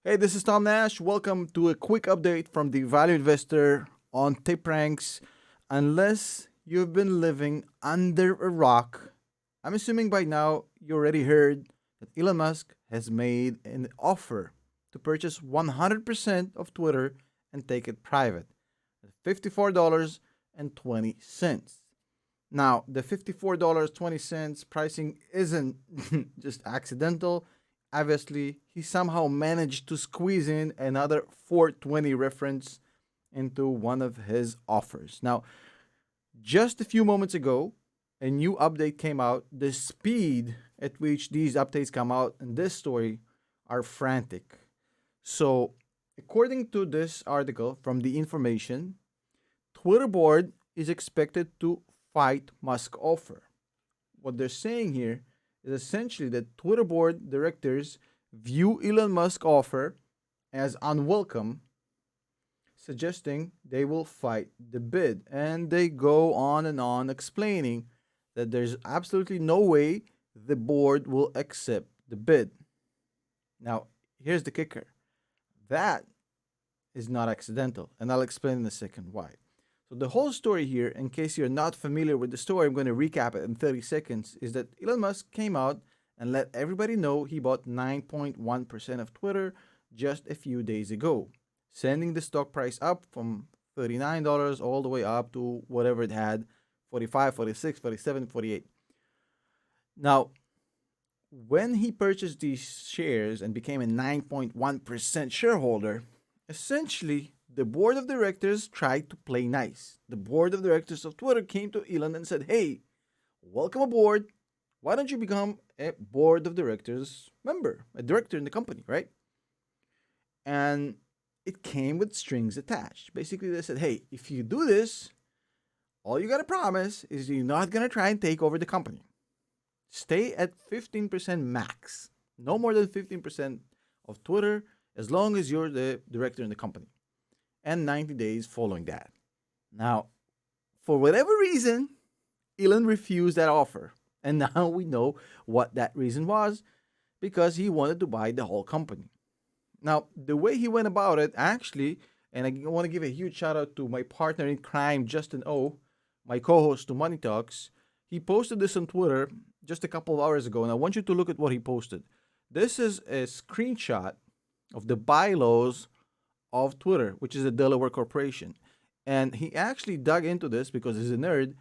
Hey, this is Tom Nash. Welcome to a quick update from the Value Investor on Tip Ranks. Unless you've been living under a rock, I'm assuming by now you already heard that Elon Musk has made an offer to purchase 100% of Twitter and take it private at $54.20. Now, the $54.20 pricing isn't just accidental. Obviously, he somehow managed to squeeze in another 420 reference into one of his offers. Now, just a few moments ago, a new update came out. The speed at which these updates come out in this story are frantic. So, according to this article from the information, Twitter board is expected to fight Musk offer. What they're saying here is essentially that Twitter board directors view Elon Musk offer as unwelcome, suggesting they will fight the bid. And they go on and on explaining that there's absolutely no way the board will accept the bid. Now, here's the kicker. That is not accidental, and I'll explain in a second why. So the whole story here, in case you're not familiar with the story, I'm going to recap it in 30 seconds, is that Elon Musk came out and let everybody know he bought 9.1% of Twitter just a few days ago, sending the stock price up from $39 all the way up to whatever it had, 45, 46, 47, 48. Now, when he purchased these shares and became a 9.1% shareholder, essentially the board of directors tried to play nice. The board of directors of Twitter came to Elon and said, "Hey, welcome aboard. Why don't you become a board of directors member, a director in the company, right?" And it came with strings attached. Basically, they said, "Hey, if you do this, all you got to promise is you're not going to try and take over the company. Stay at 15% max. No more than 15% of Twitter as long as you're the director in the company. And 90 days following that." Now, for whatever reason, Elon refused that offer. And now we know what that reason was, because he wanted to buy the whole company. Now, the way he went about it, actually, and I want to give a huge shout out to my partner in crime, Justin O, my co host to Money Talks. He posted this on Twitter just a couple of hours ago, and I want you to look at what he posted. This is a screenshot of the bylaws of Twitter, which is a Delaware corporation. And he actually dug into this because he's a nerd,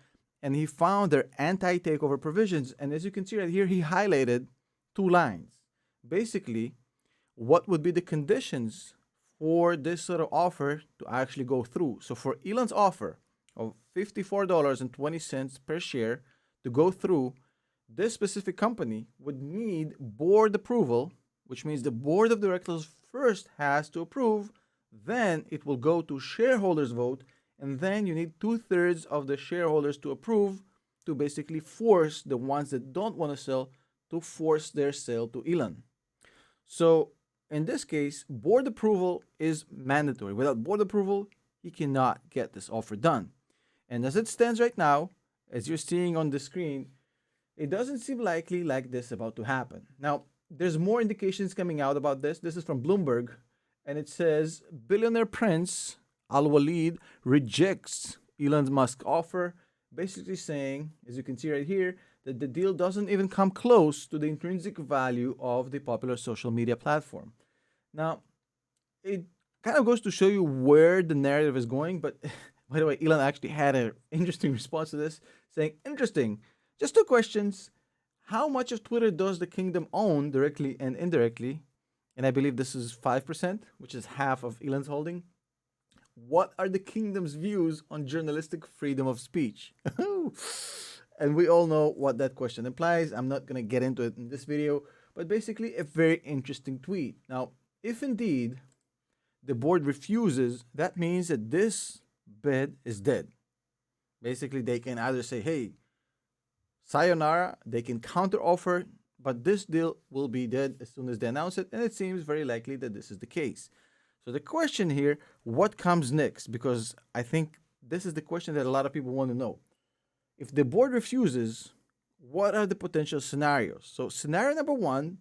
and he found their anti-takeover provisions. And as you can see right here, he highlighted two lines. Basically, what would be the conditions for this sort of offer to actually go through. So for Elon's offer of $54.20 per share to go through, this specific company would need board approval, which means the board of directors first has to approve, then it will go to shareholders vote, and then you need 2/3 of the shareholders to approve, to basically force the ones that don't want to sell to force their sale to Elon. So in this case, board approval is mandatory. Without board approval, he cannot get this offer done. And as it stands right now, as you're seeing on the screen, it doesn't seem likely like this about to happen. Now, there's more indications coming out about this. This is from Bloomberg, and it says billionaire prince Al Walid rejects Elon Musk's offer, basically saying, as you can see right here, that the deal doesn't even come close to the intrinsic value of the popular social media platform. Now, it kind of goes to show you where the narrative is going, but by the way, Elon actually had an interesting response to this, saying, "Interesting. Just two questions. How much of Twitter does the kingdom own directly and indirectly?" And I believe this is 5%, which is half of Elon's holding. "What are the kingdom's views on journalistic freedom of speech?" And we all know what that question implies. I'm not going to get into it in this video, but basically, a very interesting tweet. Now, if indeed the board refuses, that means that this bid is dead. Basically, they can either say, "Hey, sayonara," they can counter offer, but this deal will be dead as soon as they announce it, and it seems very likely that this is the case. So the question here, what comes next? Because I think this is the question that a lot of people want to know. If the board refuses, what are the potential scenarios? So scenario number one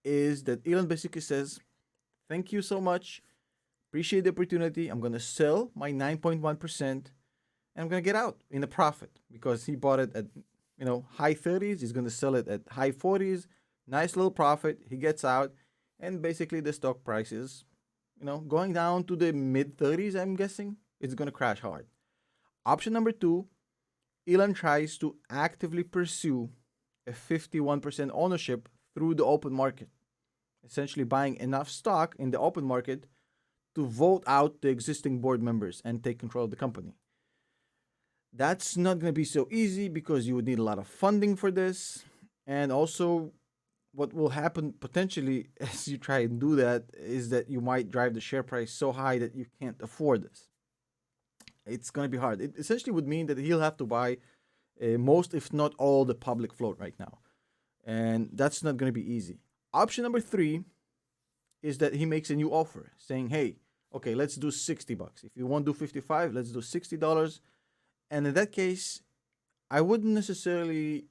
is that Elon basically says, Thank you so much. Appreciate the opportunity. I'm going to sell my 9.1% and I'm going to get out in a profit because he bought it at high 30s. He's going to sell it at high 40s. Nice little profit. He gets out and basically the stock price is going down to the mid 30s. I'm guessing it's going to crash hard. Option number 2, Elon tries to actively pursue a 51% ownership through the open market, essentially buying enough stock in the open market to vote out the existing board members and take control of the company. That's not going to be so easy because you would need a lot of funding for this. And also, what will happen potentially as you try and do that is that you might drive the share price so high that you can't afford this. It's going to be hard. It essentially would mean that he'll have to buy most, if not all, the public float right now. And that's not going to be easy. Option number 3 is that he makes a new offer saying, hey, okay, let's do $60. If you won't do 55, let's do $60. And in that case, I wouldn't necessarily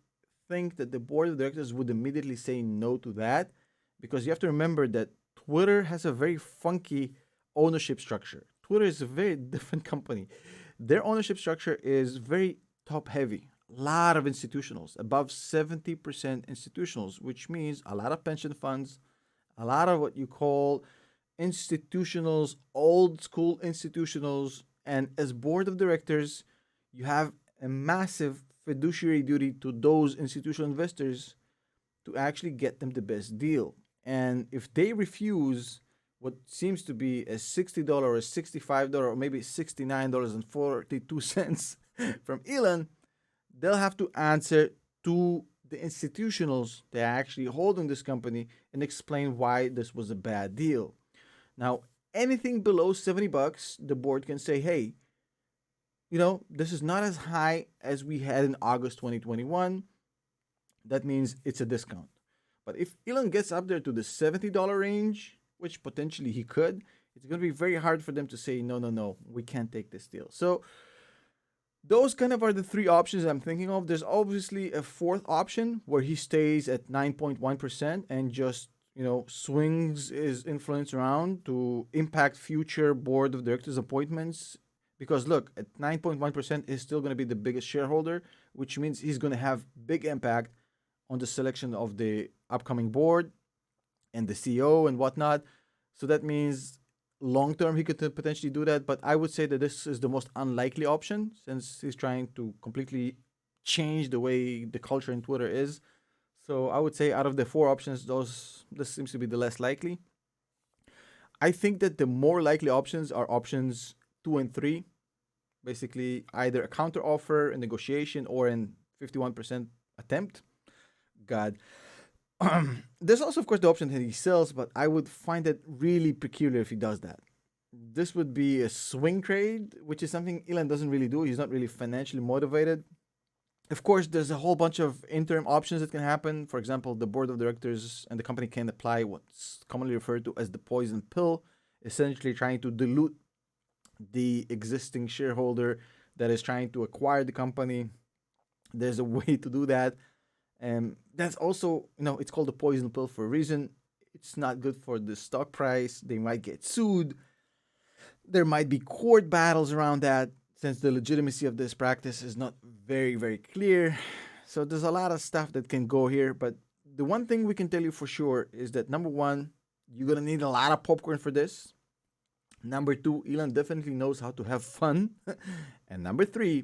think that the board of directors would immediately say no to that because you have to remember that Twitter has a very funky ownership structure. Twitter is a very different company. Their ownership structure is very top heavy. A lot of institutionals, above 70% institutionals, which means a lot of pension funds, a lot of what you call institutionals, old school institutionals, and as board of directors, you have a massive fiduciary duty to those institutional investors to actually get them the best deal. And if they refuse what seems to be a $60 or $65 or maybe $69.42 from Elon, they'll have to answer to the institutionals that are actually holding this company and explain why this was a bad deal. Now, anything below $70, the board can say, hey, this is not as high as we had in August 2021. That means it's a discount. But if Elon gets up there to the $70 range, which potentially he could, it's going to be very hard for them to say, no, we can't take this deal. So those kind of are the 3 options I'm thinking of. There's obviously a 4th option where he stays at 9.1% and just, swings his influence around to impact future board of directors appointments. Because look, at 9.1% is still going to be the biggest shareholder, which means he's going to have big impact on the selection of the upcoming board and the CEO and whatnot. So that means long term he could potentially do that. But I would say that this is the most unlikely option since he's trying to completely change the way the culture in Twitter is. So I would say out of the 4 options, this seems to be the less likely. I think that the more likely options are options 2 and 3. Basically, either a counter offer, a negotiation, or an 51% attempt. God. There's also, of course, the option that he sells, but I would find it really peculiar if he does that. This would be a swing trade, which is something Elon doesn't really do. He's not really financially motivated. Of course, there's a whole bunch of interim options that can happen. For example, the board of directors and the company can apply what's commonly referred to as the poison pill, essentially trying to dilute the existing shareholder that is trying to acquire the company. There's a way to do that. And that's also, it's called the poison pill for a reason. It's not good for the stock price. They might get sued. There might be court battles around that since the legitimacy of this practice is not very, very clear. So there's a lot of stuff that can go here. But the one thing we can tell you for sure is that number 1, you're going to need a lot of popcorn for this. Number 2, Elon definitely knows how to have fun. And number 3,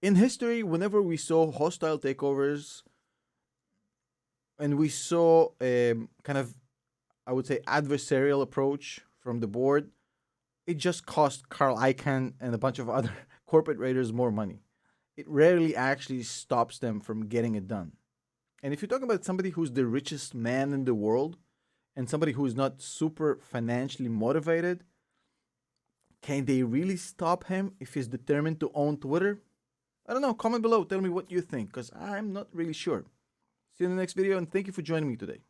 in history, whenever we saw hostile takeovers and we saw a kind of, I would say, adversarial approach from the board, it just cost Carl Icahn and a bunch of other corporate raiders more money. It rarely actually stops them from getting it done. And if you're talking about somebody who's the richest man in the world and somebody who's not super financially motivated, can they really stop him if he's determined to own Twitter? I don't know. Comment below. Tell me what you think because I'm not really sure. See you in the next video and thank you for joining me today.